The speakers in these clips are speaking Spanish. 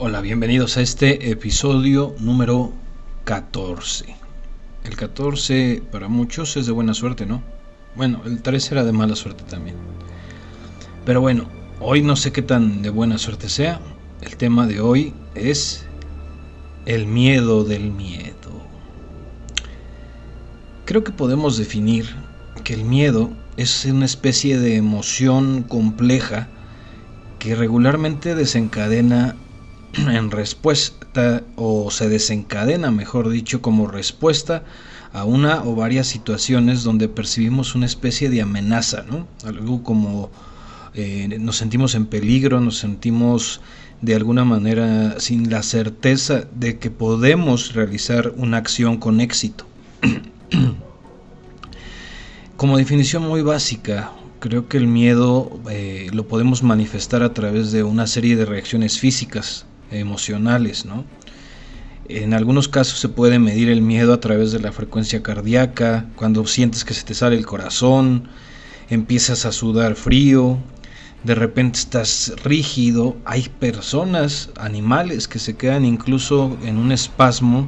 Hola, bienvenidos a este episodio número 14. El 14 para muchos es de buena suerte, ¿no? Bueno, el 13 era de mala suerte también. Pero bueno, hoy no sé qué tan de buena suerte sea. El tema de hoy es el miedo del miedo. Creo que podemos definir que el miedo es una especie de emoción compleja que regularmente desencadena en respuesta, o se desencadena, mejor dicho, como respuesta a una o varias situaciones donde percibimos una especie de amenaza, ¿no? Algo como nos sentimos en peligro, nos sentimos de alguna manera sin la certeza de que podemos realizar una acción con éxito. Como definición muy básica, creo que el miedo lo podemos manifestar a través de una serie de reacciones físicas, emocionales, ¿no? En algunos casos se puede medir el miedo a través de la frecuencia cardíaca, cuando sientes que se te sale el corazón, empiezas a sudar frío, de repente estás rígido. Hay personas, animales que se quedan incluso en un espasmo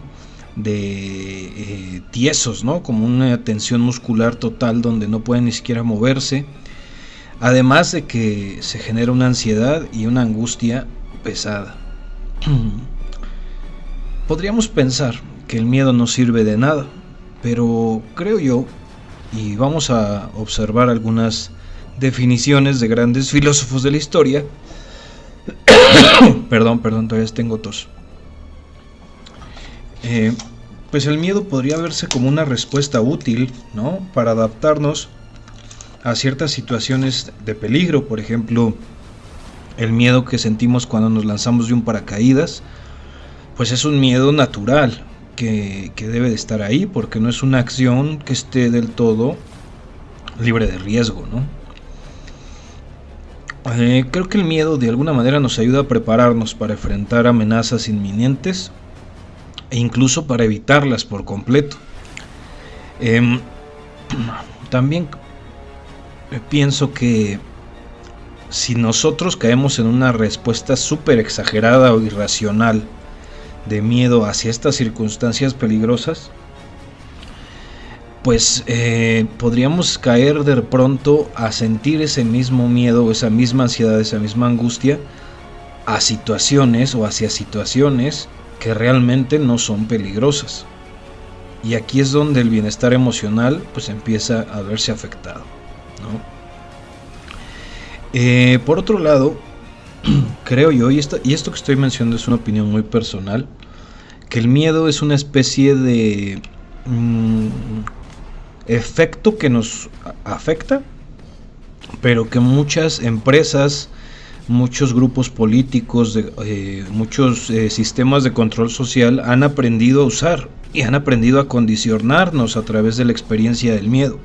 de tiesos, ¿no? Como una tensión muscular total donde no pueden ni siquiera moverse. Además de que se genera una ansiedad y una angustia pesada. Podríamos pensar que el miedo no sirve de nada, pero creo yo, y vamos a observar algunas definiciones de grandes filósofos de la historia. Perdón, todavía tengo tos. Pues el miedo podría verse como una respuesta útil, ¿no? Para adaptarnos a ciertas situaciones de peligro. Por ejemplo, el miedo que sentimos cuando nos lanzamos de un paracaídas, pues es un miedo natural que debe de estar ahí, porque no es una acción que esté del todo libre de riesgo, ¿no? Creo que el miedo de alguna manera nos ayuda a prepararnos para enfrentar amenazas inminentes e incluso para evitarlas por completo. También pienso que si nosotros caemos en una respuesta súper exagerada o irracional de miedo hacia estas circunstancias peligrosas, pues podríamos caer de pronto a sentir ese mismo miedo, esa misma ansiedad, esa misma angustia a situaciones o hacia situaciones que realmente no son peligrosas. Y aquí es donde el bienestar emocional pues empieza a verse afectado, ¿no? Por otro lado, creo yo, y esto que estoy mencionando es una opinión muy personal, que el miedo es una especie de efecto que nos afecta, pero que muchas empresas, muchos grupos políticos, muchos sistemas de control social han aprendido a usar y han aprendido a condicionarnos a través de la experiencia del miedo.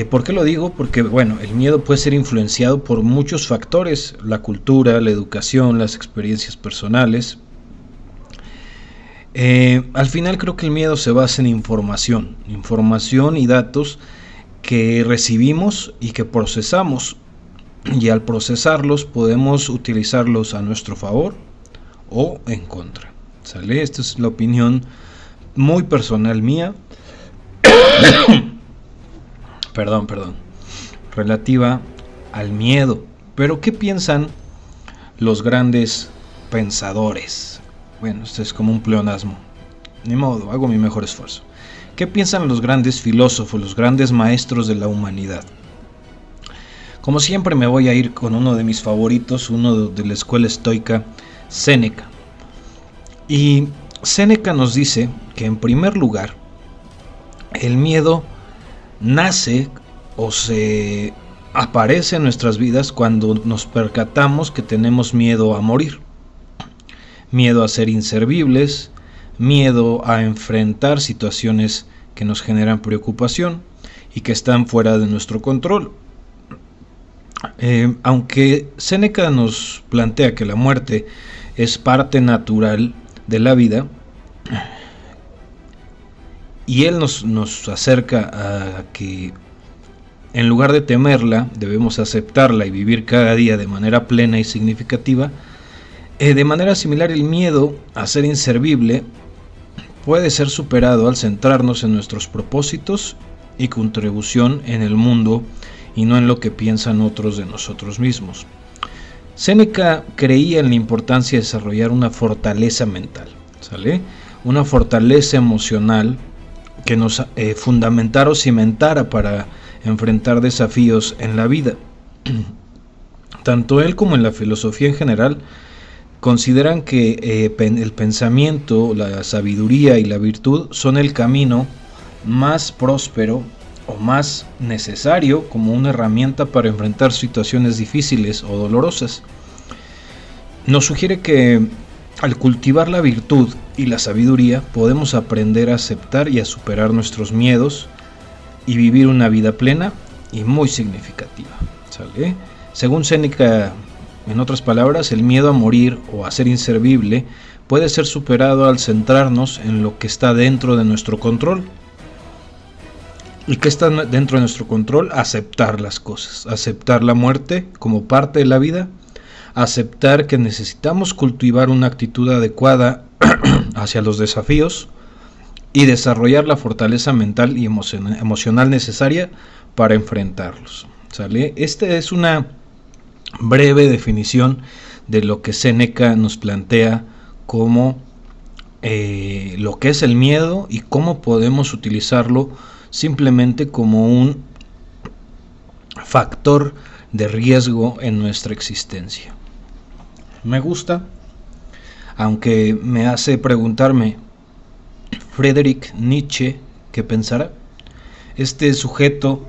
¿Por qué lo digo? Porque bueno, el miedo puede ser influenciado por muchos factores: la cultura, la educación, las experiencias personales. Al final creo que el miedo se basa en información y datos que recibimos y que procesamos, y al procesarlos podemos utilizarlos a nuestro favor o en contra. ¿Sale? Esta es la opinión muy personal mía. Perdón, relativa al miedo. Pero ¿qué piensan los grandes pensadores? Bueno, esto es como un pleonasmo. Ni modo, hago mi mejor esfuerzo. ¿Qué piensan los grandes filósofos, los grandes maestros de la humanidad? Como siempre me voy a ir con uno de mis favoritos, uno de la escuela estoica, Séneca. Y Séneca nos dice que en primer lugar, el miedo nace o se aparece en nuestras vidas cuando nos percatamos que tenemos miedo a morir, miedo a ser inservibles, miedo a enfrentar situaciones que nos generan preocupación y que están fuera de nuestro control. Aunque Séneca nos plantea que la muerte es parte natural de la vida, y él nos acerca a que en lugar de temerla debemos aceptarla y vivir cada día de manera plena y significativa, De manera similar, el miedo a ser inservible puede ser superado al centrarnos en nuestros propósitos y contribución en el mundo y no en lo que piensan otros de nosotros mismos. Séneca creía en la importancia de desarrollar una fortaleza mental, ¿sale? Una fortaleza emocional que nos fundamentara o cimentara para enfrentar desafíos en la vida. Tanto él como en la filosofía en general consideran que el pensamiento, la sabiduría y la virtud son el camino más próspero o más necesario como una herramienta para enfrentar situaciones difíciles o dolorosas. Nos sugiere que al cultivar la virtud y la sabiduría podemos aprender a aceptar y a superar nuestros miedos y vivir una vida plena y muy significativa, ¿sale? Según Séneca, en otras palabras, el miedo a morir o a ser inservible puede ser superado al centrarnos en lo que está dentro de nuestro control. ¿Y qué está dentro de nuestro control? Aceptar las cosas, aceptar la muerte como parte de la vida, aceptar que necesitamos cultivar una actitud adecuada hacia los desafíos y desarrollar la fortaleza mental y emocional necesaria para enfrentarlos, ¿sale? Esta es una breve definición de lo que Séneca nos plantea como lo que es el miedo y cómo podemos utilizarlo simplemente como un factor de riesgo en nuestra existencia. Me gusta, aunque me hace preguntarme, Friedrich Nietzsche, ¿qué pensará? Este sujeto,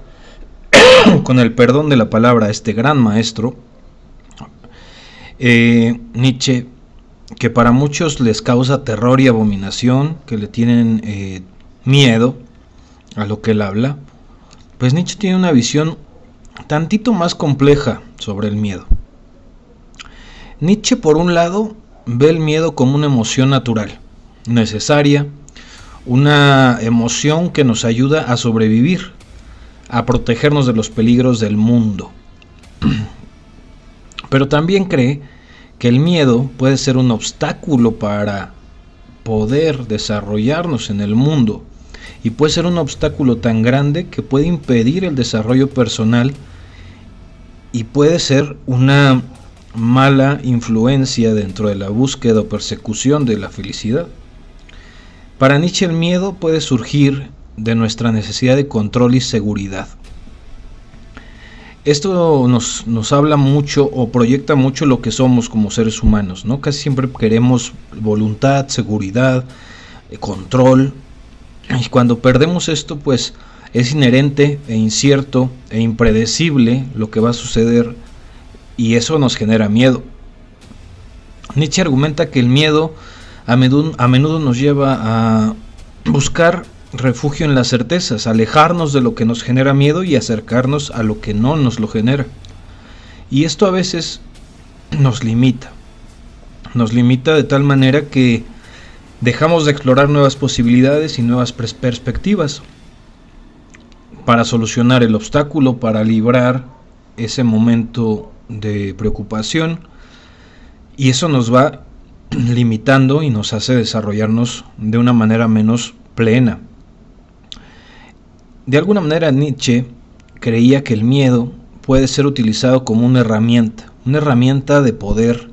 con el perdón de la palabra, este gran maestro, Nietzsche, que para muchos les causa terror y abominación, que le tienen miedo a lo que él habla, pues Nietzsche tiene una visión tantito más compleja sobre el miedo. Nietzsche, por un lado, ve el miedo como una emoción natural, necesaria, una emoción que nos ayuda a sobrevivir, a protegernos de los peligros del mundo. Pero también cree que el miedo puede ser un obstáculo para poder desarrollarnos en el mundo y puede ser un obstáculo tan grande que puede impedir el desarrollo personal y puede ser una mala influencia dentro de la búsqueda o persecución de la felicidad. Para Nietzsche el miedo puede surgir de nuestra necesidad de control y seguridad. Esto nos habla mucho o proyecta mucho lo que somos como seres humanos, ¿no? Casi siempre queremos voluntad, seguridad, control, y cuando perdemos esto, pues es inherente e incierto e impredecible lo que va a suceder, y eso nos genera miedo. Nietzsche argumenta que el miedo a menudo nos lleva a buscar refugio en las certezas, alejarnos de lo que nos genera miedo y acercarnos a lo que no nos lo genera. Y esto a veces nos limita de tal manera que dejamos de explorar nuevas posibilidades y nuevas perspectivas para solucionar el obstáculo, para librar ese momento de preocupación, y eso nos va limitando y nos hace desarrollarnos de una manera menos plena. De alguna manera Nietzsche creía que el miedo puede ser utilizado como una herramienta de poder,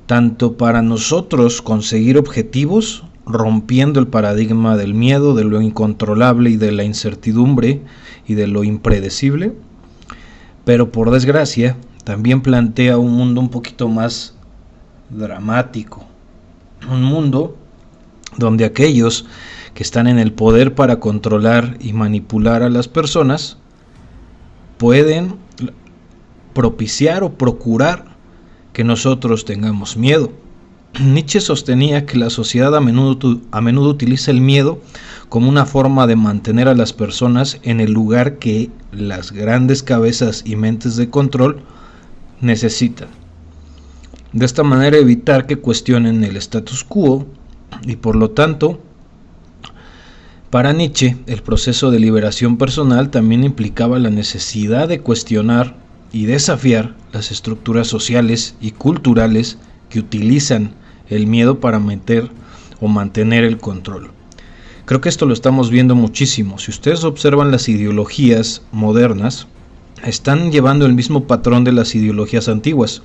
tanto para nosotros conseguir objetivos, rompiendo el paradigma del miedo, de lo incontrolable y de la incertidumbre y de lo impredecible, pero por desgracia también plantea un mundo un poquito más dramático, un mundo donde aquellos que están en el poder para controlar y manipular a las personas pueden propiciar o procurar que nosotros tengamos miedo. Nietzsche sostenía que la sociedad a menudo utiliza el miedo como una forma de mantener a las personas en el lugar que las grandes cabezas y mentes de control necesitan. De esta manera evitar que cuestionen el status quo, y por lo tanto, para Nietzsche, el proceso de liberación personal también implicaba la necesidad de cuestionar y desafiar las estructuras sociales y culturales que utilizan el miedo para meter o mantener el control. Creo que esto lo estamos viendo muchísimo. Si ustedes observan las ideologías modernas, están llevando el mismo patrón de las ideologías antiguas.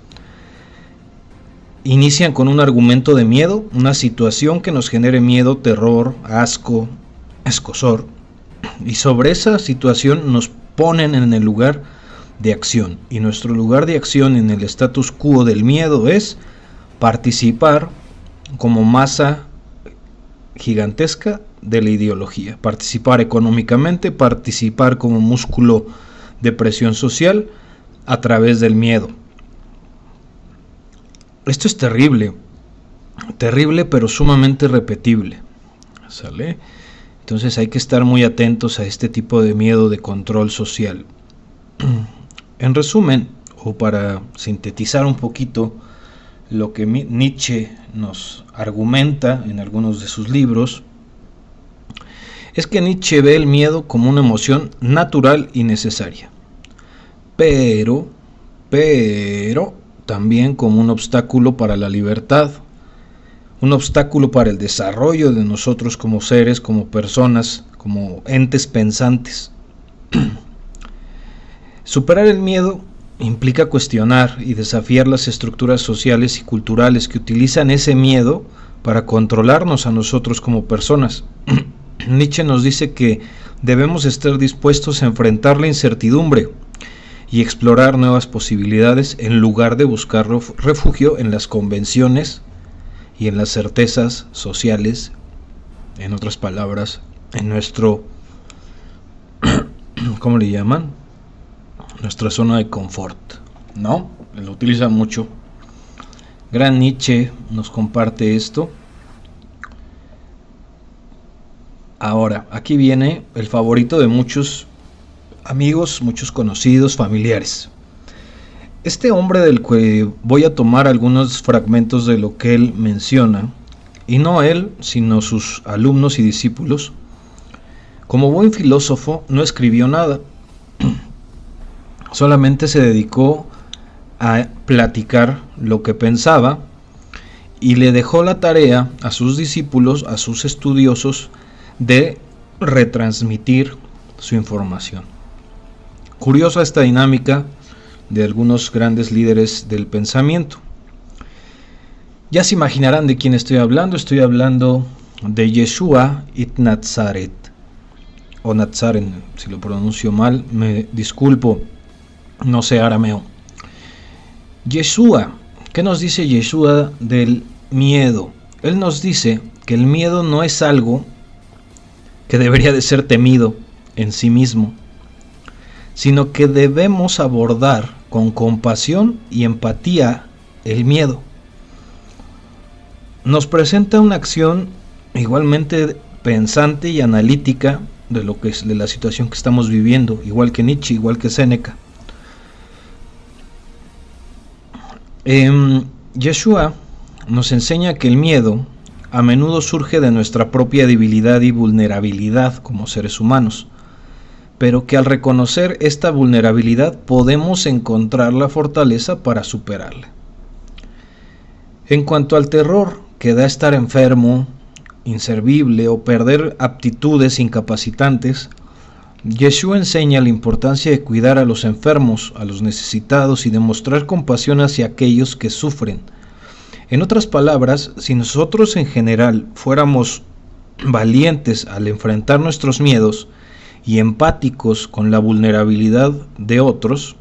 Inician con un argumento de miedo, una situación que nos genere miedo, terror, asco, escozor, y sobre esa situación nos ponen en el lugar de acción, y nuestro lugar de acción en el status quo del miedo es participar como masa gigantesca de la ideología, participar económicamente, participar como músculo de presión social a través del miedo. Esto es terrible, terrible pero sumamente repetible, ¿sale? Entonces hay que estar muy atentos a este tipo de miedo de control social. En resumen, o para sintetizar un poquito lo que Nietzsche nos argumenta en algunos de sus libros, es que Nietzsche ve el miedo como una emoción natural y necesaria, pero también como un obstáculo para la libertad, un obstáculo para el desarrollo de nosotros como seres, como personas, como entes pensantes. Superar el miedo implica cuestionar y desafiar las estructuras sociales y culturales que utilizan ese miedo para controlarnos a nosotros como personas. Nietzsche nos dice que debemos estar dispuestos a enfrentar la incertidumbre y explorar nuevas posibilidades en lugar de buscar refugio en las convenciones y en las certezas sociales, en otras palabras, en nuestro, ¿cómo le llaman? Nuestra zona de confort, ¿no? Lo utiliza mucho. Gran Nietzsche nos comparte esto. Ahora, aquí viene el favorito de muchos amigos, muchos conocidos, familiares. Este hombre del que voy a tomar algunos fragmentos de lo que él menciona, y no él, sino sus alumnos y discípulos, como buen filósofo no escribió nada, solamente se dedicó a platicar lo que pensaba y le dejó la tarea a sus discípulos, a sus estudiosos, de retransmitir su información. Curiosa esta dinámica de algunos grandes líderes del pensamiento. Ya se imaginarán de quién estoy hablando de Yeshua ibn Nazaret, o Nazaren, si lo pronuncio mal, me disculpo, no sé arameo. Yeshua, ¿qué nos dice Yeshua del miedo? Él nos dice que el miedo no es algo que debería de ser temido en sí mismo, sino que debemos abordar con compasión y empatía el miedo. Nos presenta una acción igualmente pensante y analítica de lo que es de la situación que estamos viviendo, igual que Nietzsche, igual que Séneca. Yeshua nos enseña que el miedo a menudo surge de nuestra propia debilidad y vulnerabilidad como seres humanos, pero que al reconocer esta vulnerabilidad podemos encontrar la fortaleza para superarla. En cuanto al terror que da estar enfermo, inservible o perder aptitudes incapacitantes, Yeshua enseña la importancia de cuidar a los enfermos, a los necesitados y demostrar compasión hacia aquellos que sufren. En otras palabras, si nosotros en general fuéramos valientes al enfrentar nuestros miedos y empáticos con la vulnerabilidad de otros,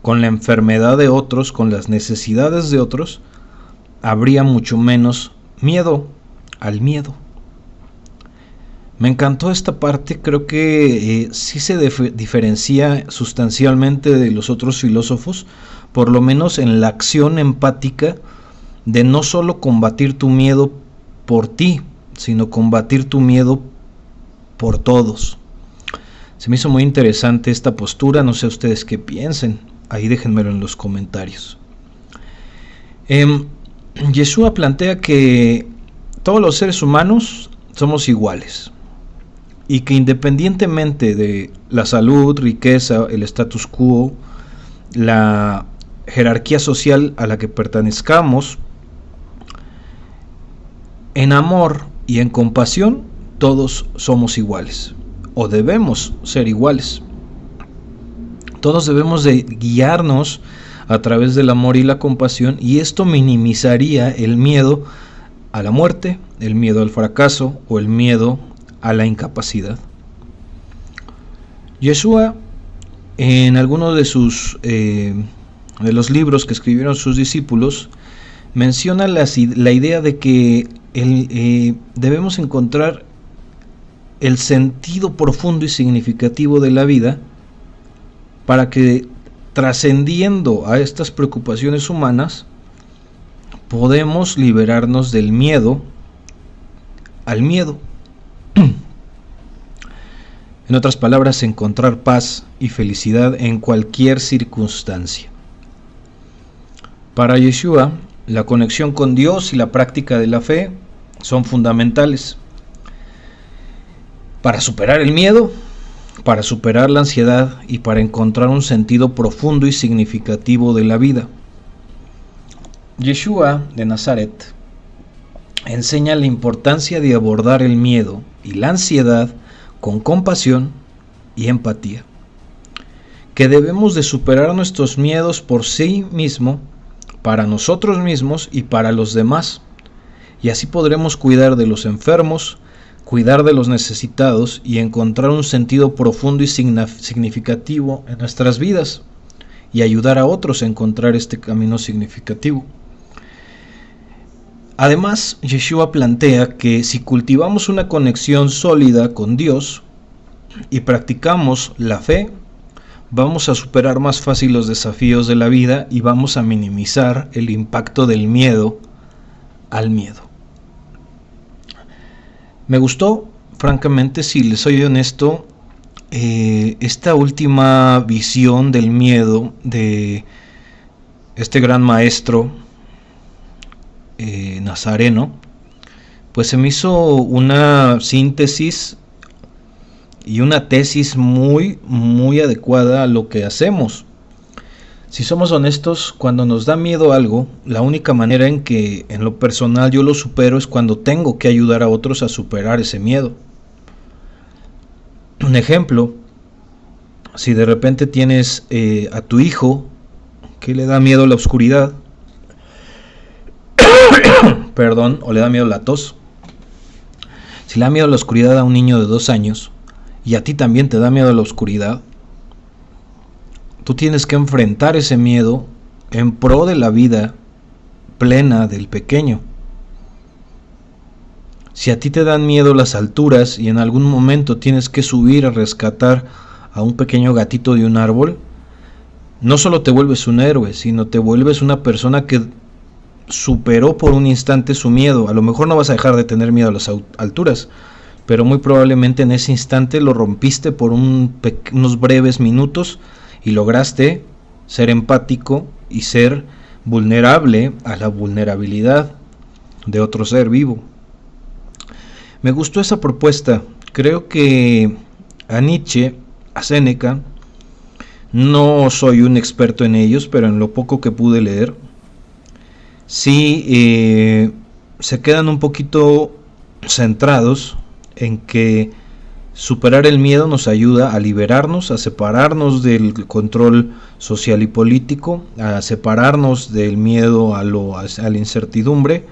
con la enfermedad de otros, con las necesidades de otros, habría mucho menos miedo al miedo. Me encantó esta parte, creo que sí se diferencia sustancialmente de los otros filósofos, por lo menos en la acción empática de no solo combatir tu miedo por ti, sino combatir tu miedo por todos. Se me hizo muy interesante esta postura, no sé ustedes qué piensen, ahí déjenmelo en los comentarios. Yeshua plantea que todos los seres humanos somos iguales y que independientemente de la salud, riqueza, el status quo, la jerarquía social a la que pertenezcamos, En amor y en compasión todos somos iguales, o debemos ser iguales. Todos debemos de guiarnos a través del amor y la compasión, y esto minimizaría el miedo a la muerte, el miedo al fracaso o el miedo a la incapacidad. Yeshua, en alguno de los libros que escribieron sus discípulos, menciona la idea de que debemos encontrar el sentido profundo y significativo de la vida para que, trascendiendo a estas preocupaciones humanas, podemos liberarnos del miedo al miedo. En otras palabras, encontrar paz y felicidad en cualquier circunstancia. Para Yeshua, la conexión con Dios y la práctica de la fe son fundamentales para superar el miedo, para superar la ansiedad y para encontrar un sentido profundo y significativo de la vida. Yeshua de Nazaret enseña la importancia de abordar el miedo y la ansiedad con compasión y empatía, que debemos de superar nuestros miedos por sí mismo, para nosotros mismos y para los demás, y así podremos cuidar de los enfermos, cuidar de los necesitados y encontrar un sentido profundo y significativo en nuestras vidas, y ayudar a otros a encontrar este camino significativo. Además, Yeshua plantea que si cultivamos una conexión sólida con Dios y practicamos la fe, vamos a superar más fácil los desafíos de la vida y vamos a minimizar el impacto del miedo al miedo. Me gustó, francamente, si les soy honesto, esta última visión del miedo de este gran maestro nazareno, pues se me hizo una síntesis y una tesis muy adecuada a lo que hacemos. Si somos honestos, cuando nos da miedo algo, la única manera en que en lo personal yo lo supero es cuando tengo que ayudar a otros a superar ese miedo. Un ejemplo, si de repente tienes a tu hijo que le da miedo la oscuridad, perdón, o le da miedo la tos. Si le da miedo la oscuridad a un niño de 2 años y a ti también te da miedo la oscuridad, tú tienes que enfrentar ese miedo en pro de la vida plena del pequeño. Si a ti te dan miedo las alturas y en algún momento tienes que subir a rescatar a un pequeño gatito de un árbol, no solo te vuelves un héroe, sino te vuelves una persona que superó por un instante su miedo. A lo mejor no vas a dejar de tener miedo a las alturas, pero muy probablemente en ese instante lo rompiste por unos breves minutos y lograste ser empático y ser vulnerable a la vulnerabilidad de otro ser vivo. Me gustó esa propuesta. Creo que a Nietzsche, a Séneca, no soy un experto en ellos, pero en lo poco que pude leer, sí se quedan un poquito centrados en que superar el miedo nos ayuda a liberarnos, a separarnos del control social y político, a separarnos del miedo a la incertidumbre,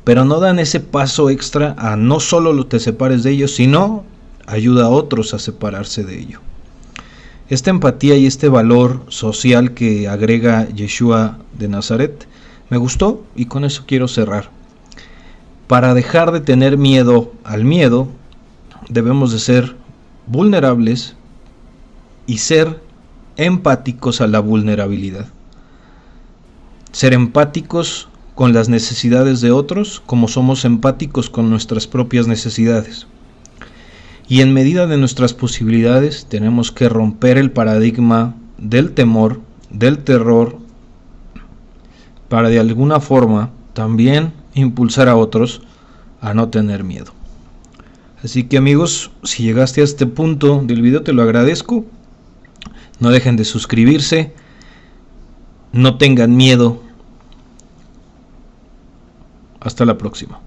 pero no dan ese paso extra a no solo te separes de ellos, sino ayuda a otros a separarse de ello. Esta empatía y este valor social que agrega Yeshua de Nazaret me gustó, y con eso quiero cerrar. Para dejar de tener miedo al miedo, debemos de ser vulnerables y ser empáticos a la vulnerabilidad. Ser empáticos con las necesidades de otros, como somos empáticos con nuestras propias necesidades. Y en medida de nuestras posibilidades, tenemos que romper el paradigma del temor, del terror, para de alguna forma también impulsar a otros a no tener miedo. Así que amigos, si llegaste a este punto del video te lo agradezco. No dejen de suscribirse. No tengan miedo. Hasta la próxima.